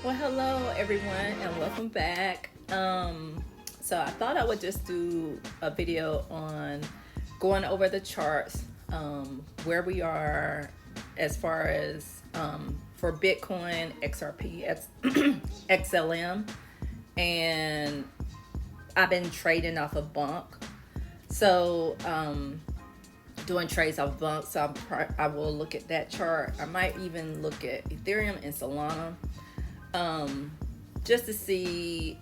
Well, hello everyone, and welcome back. So I thought I would just do a video on going over the charts, where we are as far as for Bitcoin, XRP, XLM, and I've been trading off of Bunk. So doing trades off Bunk, so I will look at that chart. I might even look at Ethereum and Solana, just to see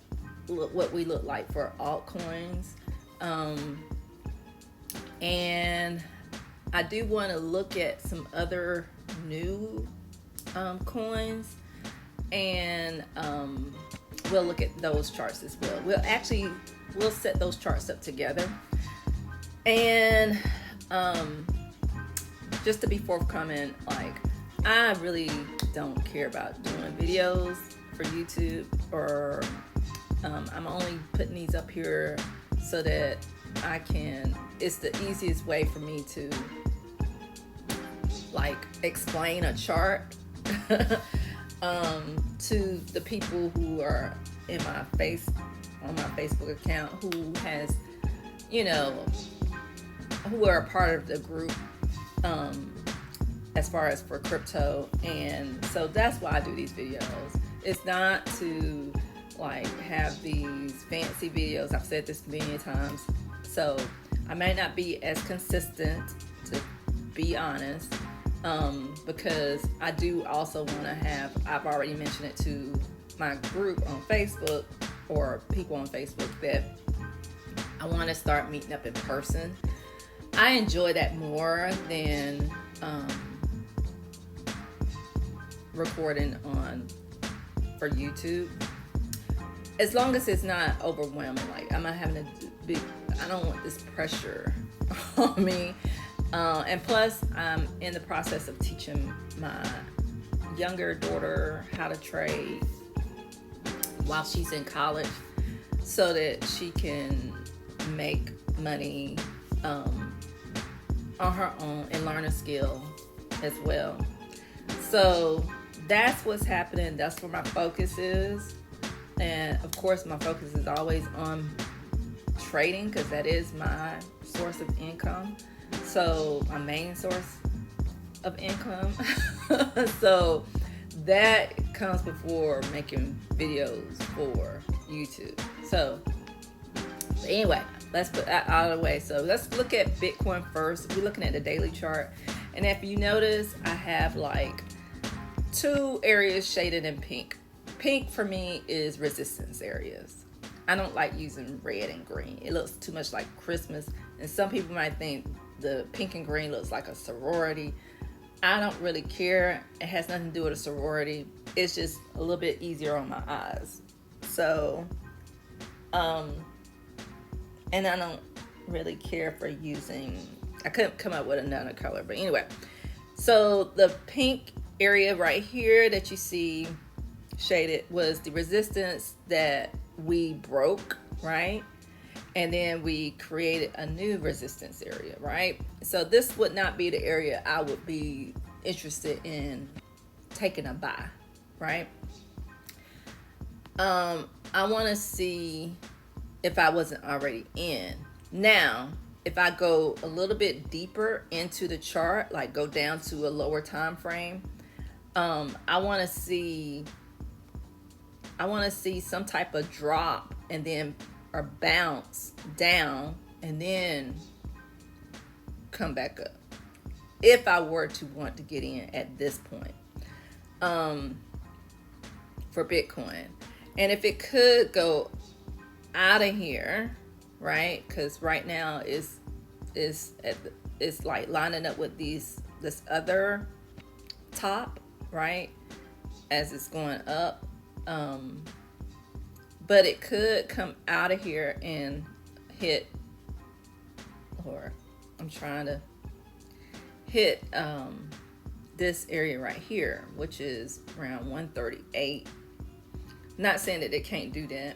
what we look like for altcoins. And I do want to look at some other new coins, and we'll look at those charts as well. We'll set those charts up together. And just to be forthcoming, like, I really don't care about doing videos for YouTube, or I'm only putting these up here so that it's the easiest way for me to like explain a chart to the people who are on my Facebook account, who has, who are a part of the group, as far as for crypto. And so that's why I do these videos. It's not to like have these fancy videos. I've said this many times. So I may not be as consistent, to be honest, because I do also want to have, I've already mentioned it to my group on Facebook, or people on Facebook, that I want to start meeting up in person. I enjoy that more than recording for YouTube, as long as it's not overwhelming. Like, I'm not having I don't want this pressure on me. And plus, I'm in the process of teaching my younger daughter how to trade while she's in college, so that she can make money on her own and learn a skill as well. So that's what's happening. That's where my focus is. And of course, my focus is always on trading, because that is my source of income. So my main source of income. So that comes before making videos for YouTube. So anyway, let's put that out of the way. So let's look at Bitcoin first. We're looking at the daily chart. And if you notice, I have like two areas shaded in pink. Pink for me is resistance areas. I don't like using red and green. It looks too much like Christmas. And some people might think the pink and green looks like a sorority. I don't really care. It has nothing to do with a sorority. It's just a little bit easier on my eyes. So, and I don't really care for using, I couldn't come up with another color, but anyway. So the pink area right here that you see shaded was the resistance that we broke, right? And then we created a new resistance area, right? So this would not be the area I would be interested in taking a buy, right? I want to see if I wasn't already in. Now, if I go a little bit deeper into the chart, like go down to a lower time frame, I want to see some type of drop, and then or bounce down, and then come back up, if I were to want to get in at this point, for Bitcoin. And if it could go out of here, right? Because right now it's like lining up with this other top, right? As it's going up. But it could come out of here and hit, or I'm trying to hit this area right here, which is around 138. Not saying that they can't do that,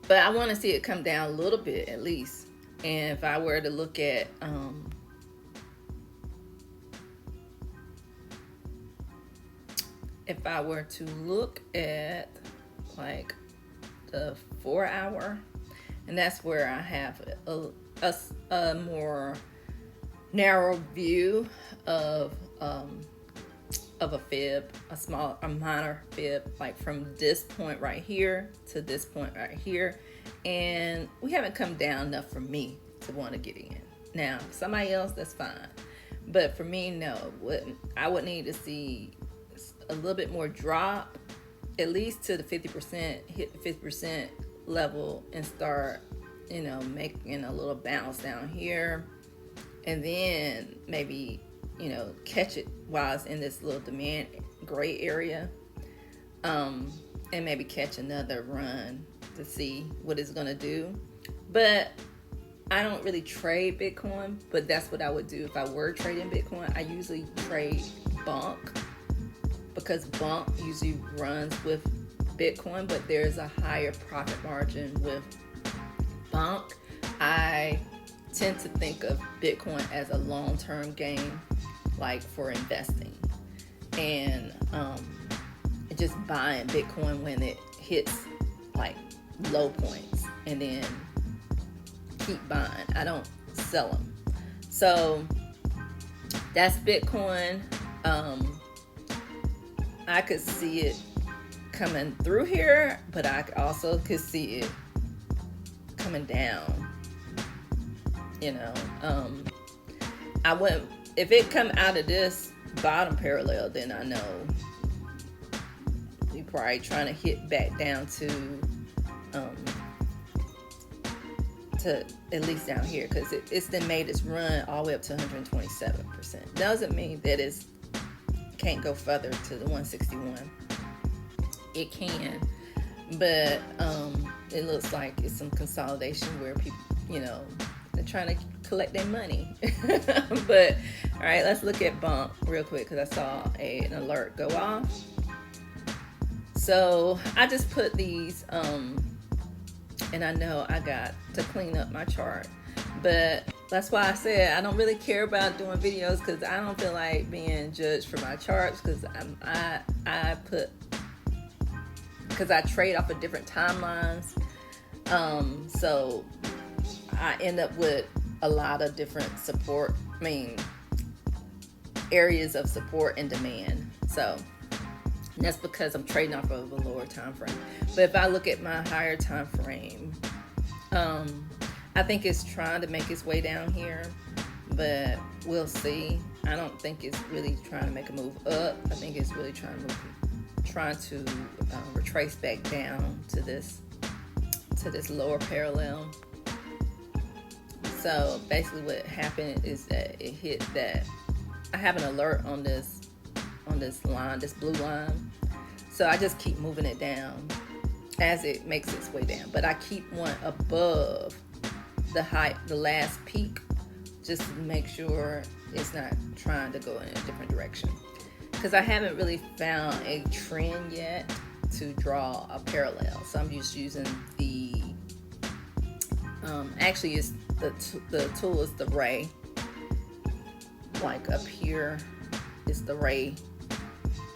but I want to see it come down a little bit at least. And if I were to look at if I were to look at like the 4 hour, and that's where I have a more narrow view of a fib, a minor fib, like from this point right here to this point right here, and we haven't come down enough for me to want to get in. Now, somebody else, that's fine, but for me, no. I would need to see a little bit more drop, at least to the 50%, hit the 50% level, and start, making a little bounce down here, and then maybe catch it while it's in this little demand gray area, and maybe catch another run to see what it's gonna do. But I don't really trade Bitcoin, but that's what I would do if I were trading Bitcoin. I usually trade Bonk, because Bonk usually runs with Bitcoin, but there's a higher profit margin with Bonk. I tend to think of Bitcoin as a long-term game, like for investing, and just buying Bitcoin when it hits like low points, and then keep buying. I don't sell them. So that's Bitcoin. I could see it coming through here, but I also could see it coming down. I wouldn't, if it come out of this bottom parallel, then I know you're probably trying to hit back down to at least down here, because it's then made its run all the way up to 127%. Doesn't mean that it can't go further to the 161. It can, but it looks like it's some consolidation where people, they're trying to collect their money. But all right, let's look at Bonk real quick, because I saw an alert go off. So I just put these, and I know I got to clean up my chart, but that's why I said I don't really care about doing videos, because I don't feel like being judged for my charts, because I trade off of different timelines. So I end up with a lot of different areas of support and demand. So that's because I'm trading off of a lower time frame. But if I look at my higher time frame, I think it's trying to make its way down here, but we'll see. I don't think it's really trying to make a move up. I think it's really trying to retrace back down to this lower parallel. So basically what happened is that it hit that. I have an alert on this line, this blue line. So I just keep moving it down as it makes its way down. But I keep one above the last peak, just to make sure it's not trying to go in a different direction. Because I haven't really found a trend yet to draw a parallel. So I'm just using the, actually it's the tool is the ray. Like up here is the ray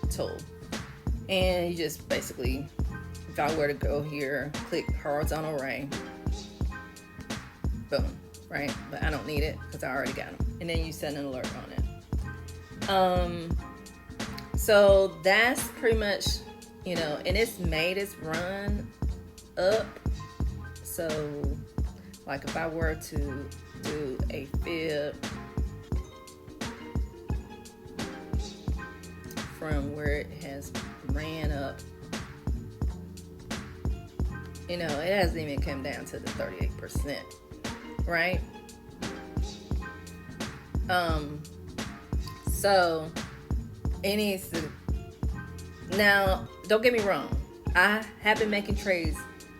tool. And you just basically, if I were to go here, click horizontal ray, boom, right? But I don't need it because I already got them. And then you set an alert on it. So that's pretty much, and it's made its run up. So like if I were to do a fib from where it has ran up, it hasn't even come down to the 38%, right? So it needs to, now don't get me wrong, I have been making trades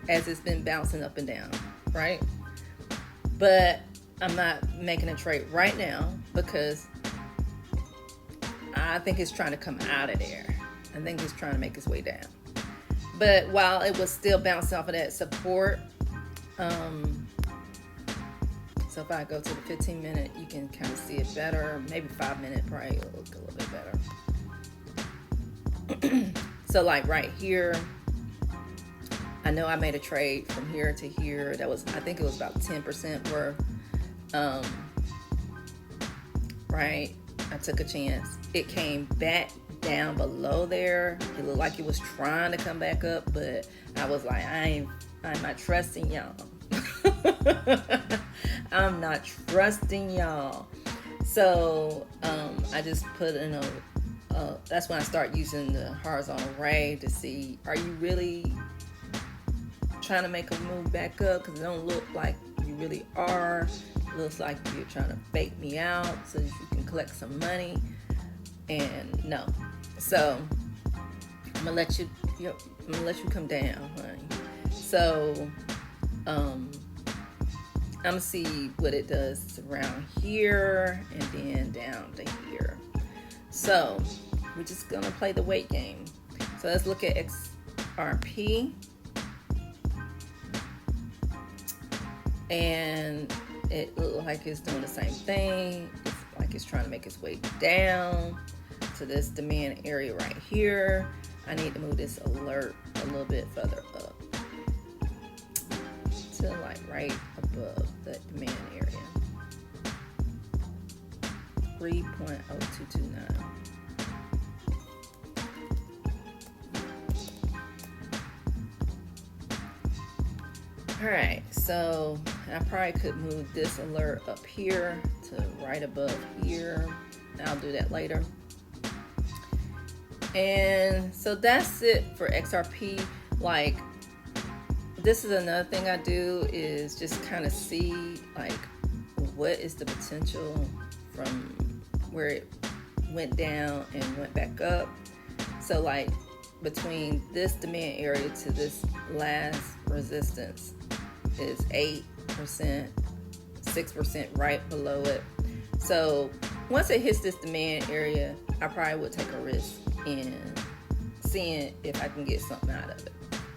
as it's been bouncing up and down, right? But I'm not making a trade right now because I think it's trying to come out of there. I think it's trying to make its way down. But while it was still bouncing off of that support, so if I go to the 15 minute, you can kind of see it better. Maybe 5 minute probably will look a little bit better. So like right here, I know I made a trade from here to here. That was, I think it was about 10% worth. Right, I took a chance. It came back down below there. It looked like it was trying to come back up, but I was like, I'm not trusting y'all. I'm not trusting y'all. So I just put in a that's when I start using the horizontal ray to see, are you really trying to make a move back up? Because it don't look like you really are. It looks like you're trying to bait me out so that you can collect some money, and no. So I'm gonna let you come down, honey. So I'm gonna see what it does around here and then down to here. So we're just gonna play the weight game. So let's look at XRP. And it looks like it's doing the same thing. It's like it's trying to make its way down to this demand area right here. I need to move this alert a little bit further up to like right above the demand area. 3.0229. All right, so I probably could move this alert up here to right above here. I'll do that later. And so that's it for XRP. Like, this is another thing I do, is just kind of see like what is the potential from where it went down and went back up. So like between this demand area to this last resistance is 8%, 6% right below it. So once it hits this demand area, I probably would take a risk in seeing if I can get something out of it.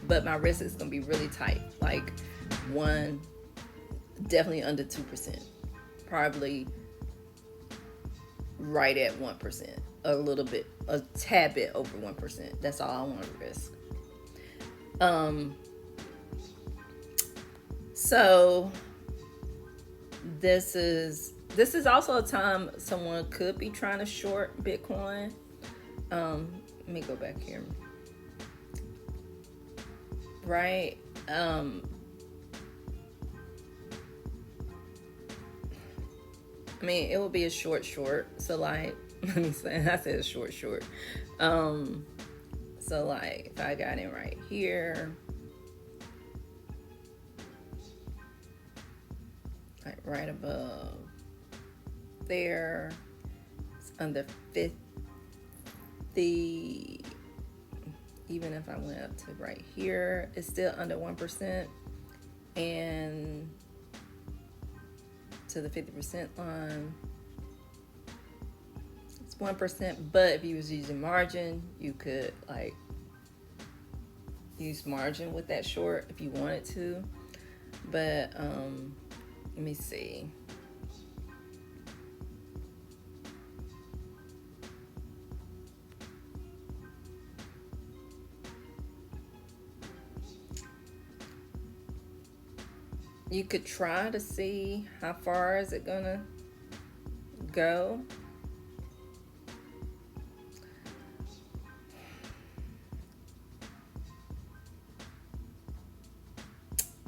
But my risk is going to be really tight, like definitely under 2%, probably right at 1%, a tad bit over 1%. That's all I want to risk. So this is also a time someone could be trying to short Bitcoin. Let me go back here. Right. I mean, it will be a short. So like, let me say, I said a short. So like, if I got in right here, like right above there, it's under 50. Even if I went up to right here, it's still under 1%, and to the 50% line, it's 1%. But if you was using margin, you could like use margin with that short if you wanted to. But let me see. You could try to see how far is it gonna go.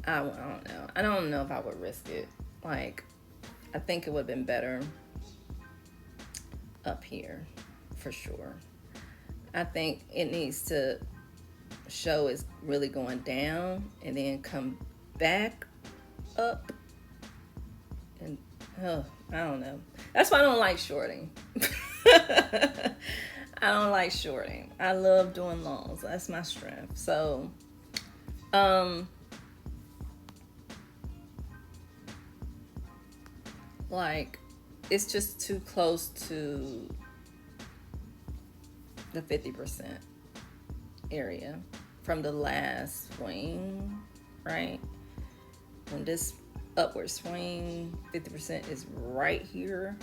I don't know. I don't know if I would risk it. Like, I think it would have been better up here for sure. I think it needs to show it's really going down and then come back up, and I don't know. That's why I don't like shorting. I don't like shorting. I love doing longs. That's my strength. So like, it's just too close to the 50% area from the last swing, right? When this upward swing, 50% is right here,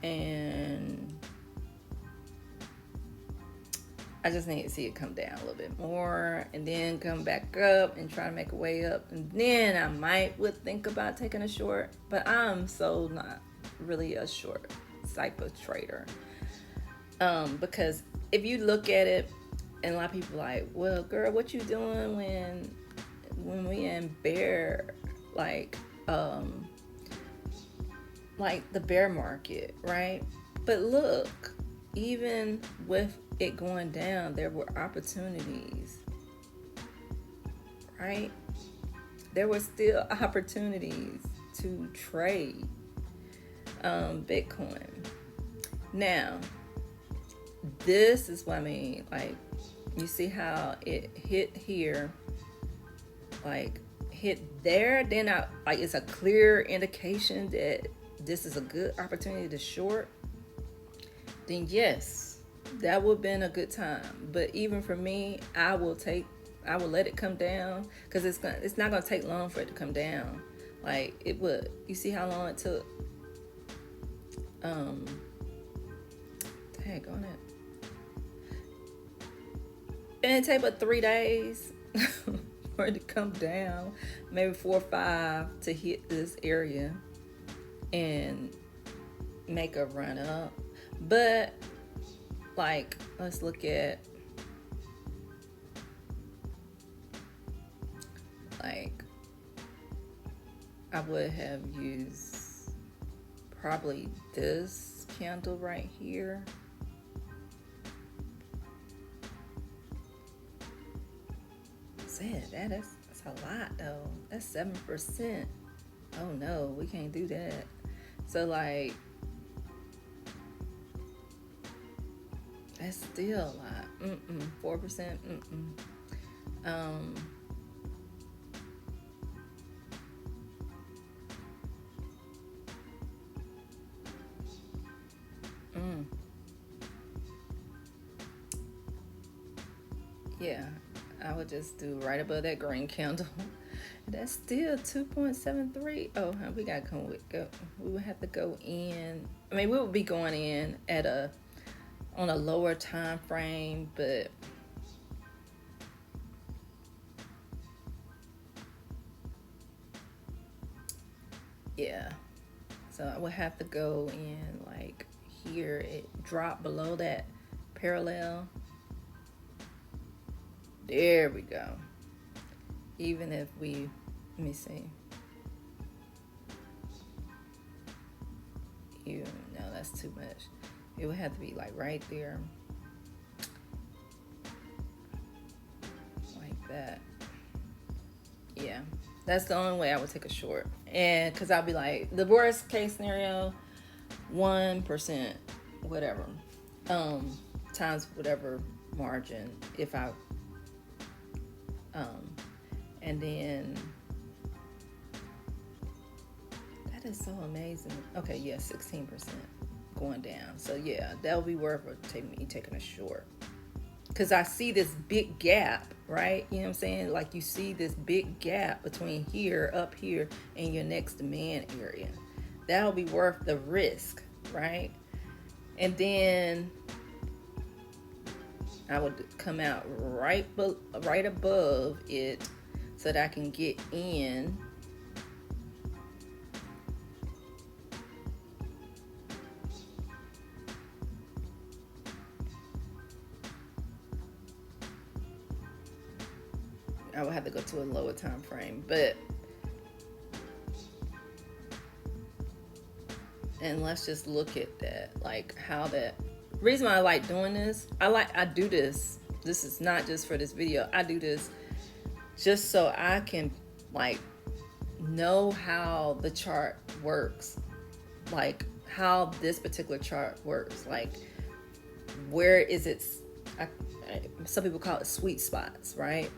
and I just need to see it come down a little bit more and then come back up and try to make a way up. And then I would think about taking a short, but I'm so not really a short type of trader. Because if you look at it, and a lot of people like, well, girl, what you doing when we in bear, like the bear market, right? But look, even with it going down, there were opportunities, right? There were still opportunities to trade Bitcoin. Now, this is what I mean. Like, you see how it hit here, like hit there, then it's a clear indication that this is a good opportunity to short. Then yes, that would have been a good time. But even for me, I will let it come down, because it's not gonna take long for it to come down. Like it would. You see how long it took? Dang on it. And it take about 3 days for it to come down, maybe 4 or 5 to hit this area and make a run up. But like, let's look at like, I would have used probably this candle right here. That's a lot though. That's 7%. Oh no, we can't do that. So like, that's still a lot. 4%. Yeah, I would just do right above that green candle. That's still 2.73. Oh, we gotta go. We would have to go in. I mean, we would be going in on a lower time frame, but yeah. So I would have to go in like here. It dropped below that parallel. There we go. Even if let me see. No, that's too much. It would have to be like right there. Like that. Yeah. That's the only way I would take a short. And because I'll be like, the worst case scenario, 1%, whatever. Times whatever margin, if I and then that is so amazing. Okay, yeah, 16% going down. So yeah, that'll be worth me taking a short, because I see this big gap, right? You know what I'm saying? Like, you see this big gap between here, up here, and your next demand area. That'll be worth the risk, right? And then I would come out right above it so that I can get in. I would have to go to a lower time frame, and let's just look at that, like how that. Reason why I like doing this, I do this. This is not just for this video. I do this just so I can like know how the chart works, like how this particular chart works, like where is it. Some people call it sweet spots, right?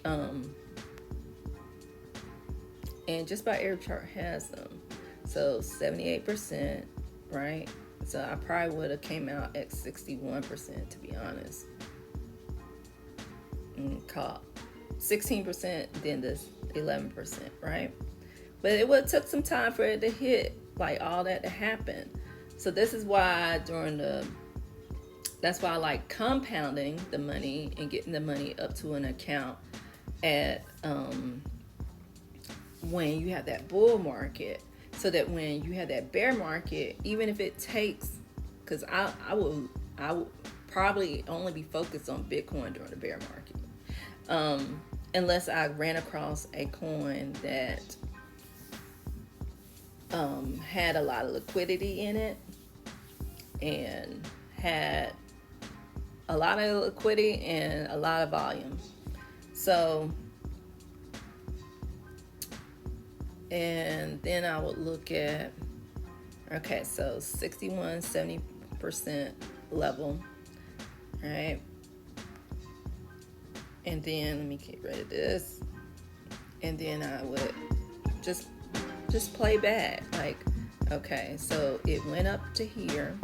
And just about every chart has them. So 78%, right? So I probably would have came out at 61%, to be honest. And caught 16%, then this 11%, right? But it would have took some time for it to hit, like all that to happen. So this is why during the That's why I like compounding the money and getting the money up to an account at when you have that bull market, so that when you have that bear market, even if it takes, because I will probably only be focused on Bitcoin during the bear market, unless I ran across a coin that had a lot of liquidity in it and had a lot of liquidity and a lot of volume. So, and then I would look at, okay, so 61, 70% level, right? And then let me get rid of this. And then I would just play back. Like, okay, so it went up to here.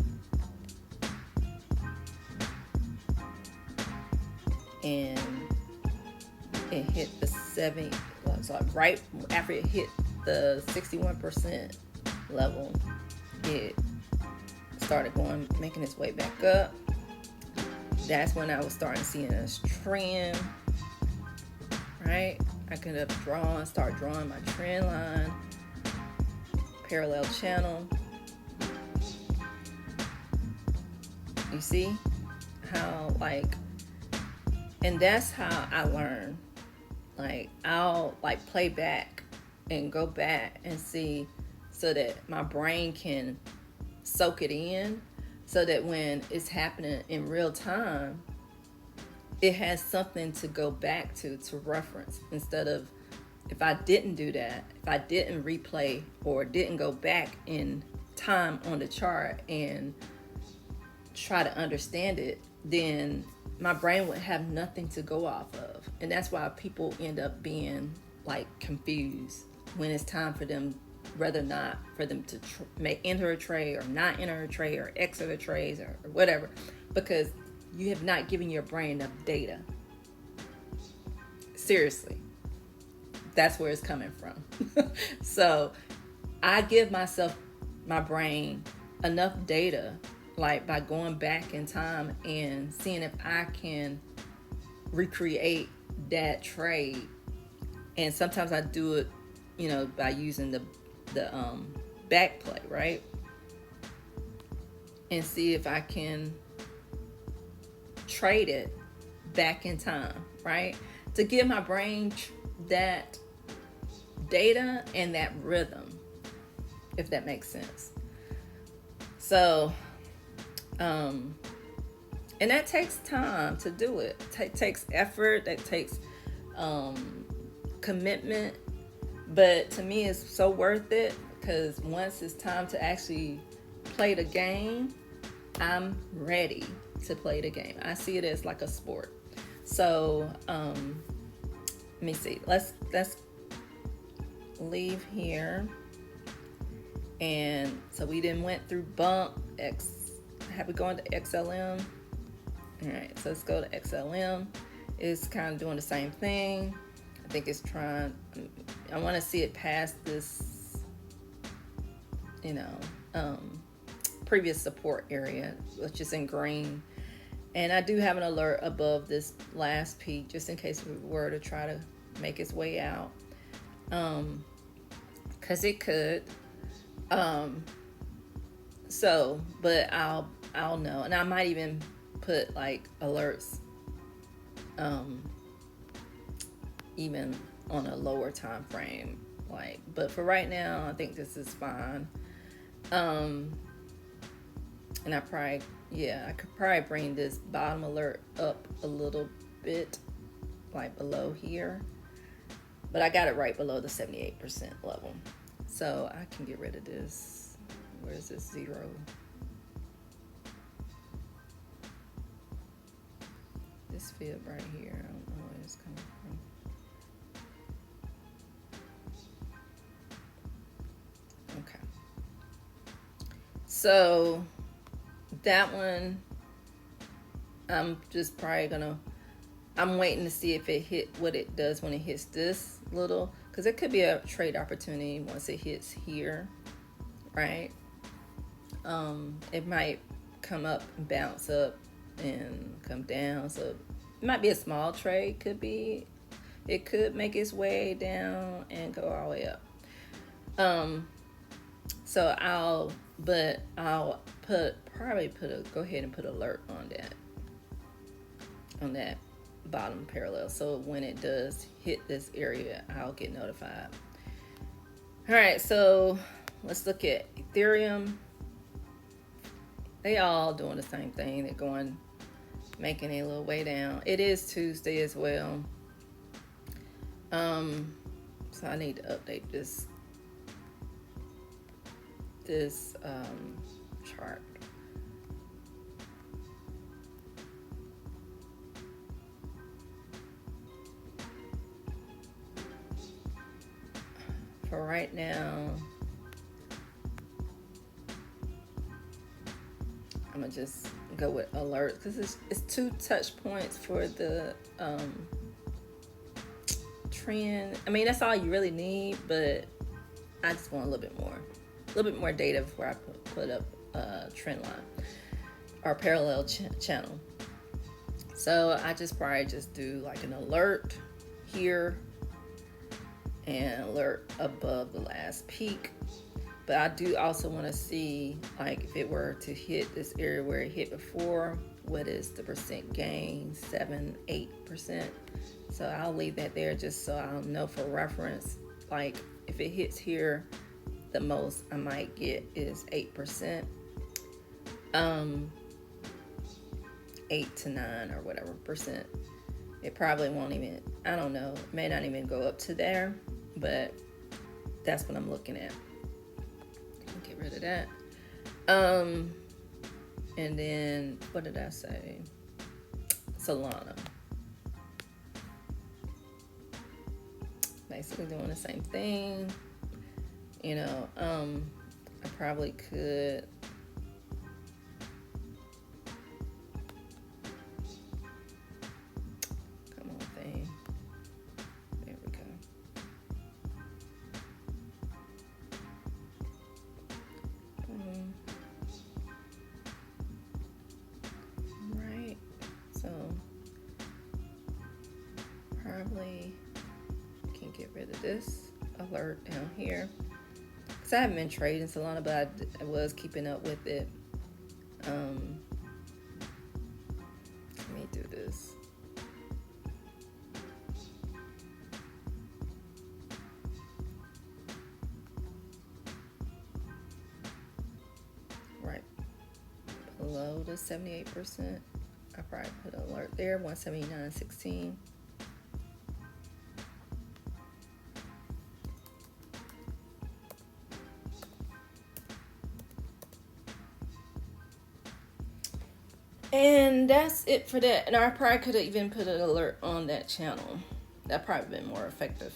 And it hit the 70, so right after it hit the 61% level, it started going, making its way back up. That's when I was starting seeing a trend, right? I could have start drawing my trend line, parallel channel. You see how, like, and that's how I learn. Like, I'll like play back and go back and see, so that my brain can soak it in, so that when it's happening in real time, it has something to go back to reference, instead of, if I didn't do that, if I didn't replay or didn't go back in time on the chart and try to understand it, then my brain would have nothing to go off of. And that's why people end up being like confused when it's time for them, whether not for them to enter a trade or not enter a trade or exit a trade or whatever, because you have not given your brain enough data. Seriously, that's where it's coming from. So I give my brain enough data, like by going back in time and seeing if I can recreate that trade. And sometimes I do it, by using the back play, right? And see if I can trade it back in time, right? To give my brain that data and that rhythm, if that makes sense. So, and that takes time to do it. Takes effort. That takes commitment. But to me, it's so worth it, because once it's time to actually play the game, I'm ready to play the game. I see it as like a sport. So let me see. Let's leave here. And so we then went through bump X. Have we gone to XLM? All right, so let's go to XLM. It's kind of doing the same thing. I think it's trying, I want to see it past this, previous support area, which is in green. And I do have an alert above this last peak, just in case we were to try to make its way out. Because it could. So, but I'll know. And I might even put like alerts, even on a lower time frame, like, but for right now I think this is fine. And I could probably bring this bottom alert up a little bit, like below here, but I got it right below the 78% level, so I can get rid of this. Where's this 0? This fib right here, I don't know where it's coming from. Okay. So that one, I'm just probably I'm waiting to see if it hit what it does when it hits this little, because it could be a trade opportunity once it hits here, right? It might come up and bounce up and come down. So it might be a small trade. It could make its way down and go all the way up. So I'll go ahead and put alert on that bottom parallel. So when it does hit this area, I'll get notified. All right, so let's look at Ethereum. They all doing the same thing. They're making a little way down. It is Tuesday as well. So I need to update this chart. For right now, I'm gonna just go with alert because it's 2 touch points for the trend. I mean, that's all you really need, but I just want a little bit more data before I put up a trend line or parallel channel. So I probably just do like an alert here and alert above the last peak. But I do also want to see, like, if it were to hit this area where it hit before, what is the percent gain? 7-8%. So I'll leave that there just so I'll know for reference. Like, if it hits here, the most I might get is 8%. 8 to 9 or whatever percent. It probably won't even, I don't know, it may not even go up to there, but that's what I'm looking at. Get rid of that. And then what did I say? Solana. Basically doing the same thing. You know, I probably could come on thing. There we go. Right. So probably can get rid of this alert down here. I haven't been trading Solana, but I was keeping up with it. Let me do this. Right below the 78%. I probably put an alert there, 179.16. And that's it for that. And I probably could have even put an alert on that channel. That probably been more effective.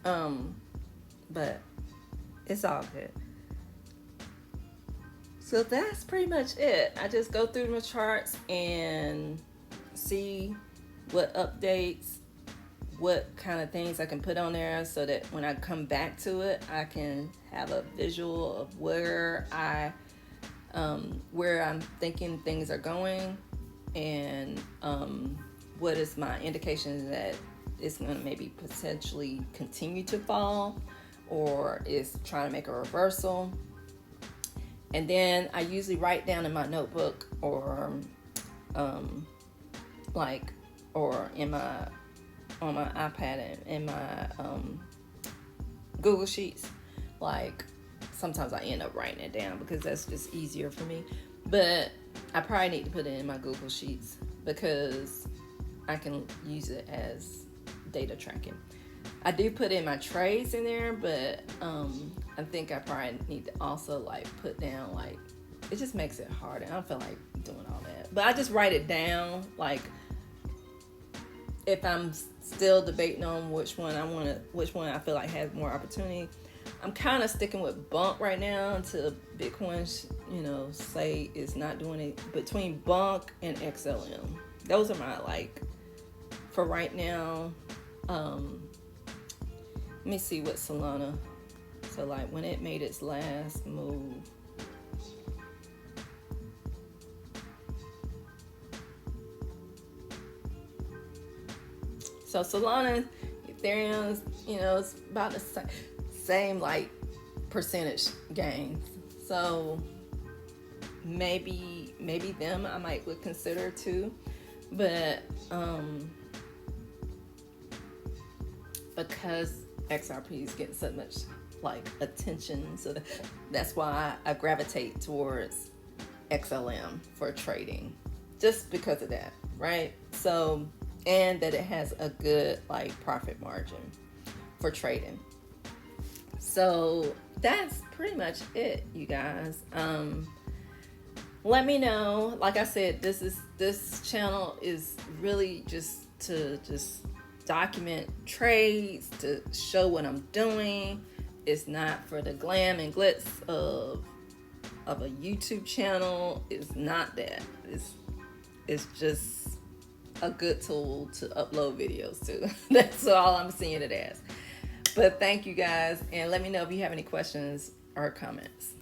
But it's all good. So that's pretty much it. I just go through my charts and see what updates, what kind of things I can put on there so that when I come back to it, I can have a visual of where I'm thinking things are going, and what is my indication that it's going to maybe potentially continue to fall or is trying to make a reversal. And then I usually write down in my notebook or on my iPad and in my Google Sheets. Like, sometimes I end up writing it down because that's just easier for me. But I probably need to put it in my Google Sheets because I can use it as data tracking. I do put in my trades in there, but I think I probably need to also like put down, like, it just makes it harder. I don't feel like doing all that. But I just write it down, like, if I'm still debating on which one I feel like has more opportunity. I'm kind of sticking with Bunk right now until Bitcoin, say it's not doing it. Between Bunk and XLM, those are my, like, for right now. Let me see what Solana. So, like, when it made its last move, So Solana, Ethereum, you know, it's about the same like percentage gains. So maybe them I might would consider too, but because XRP is getting so much like attention, so that's why I gravitate towards XLM for trading, just because of that, right? So, and that it has a good like profit margin for trading. So that's pretty much it, you guys. Let me know. Like I said, this channel is really just to document trades, to show what I'm doing. It's not for the glam and glitz of a YouTube channel. It's not that. It's just a good tool to upload videos to. That's all I'm seeing it as. But thank you guys, and let me know if you have any questions or comments.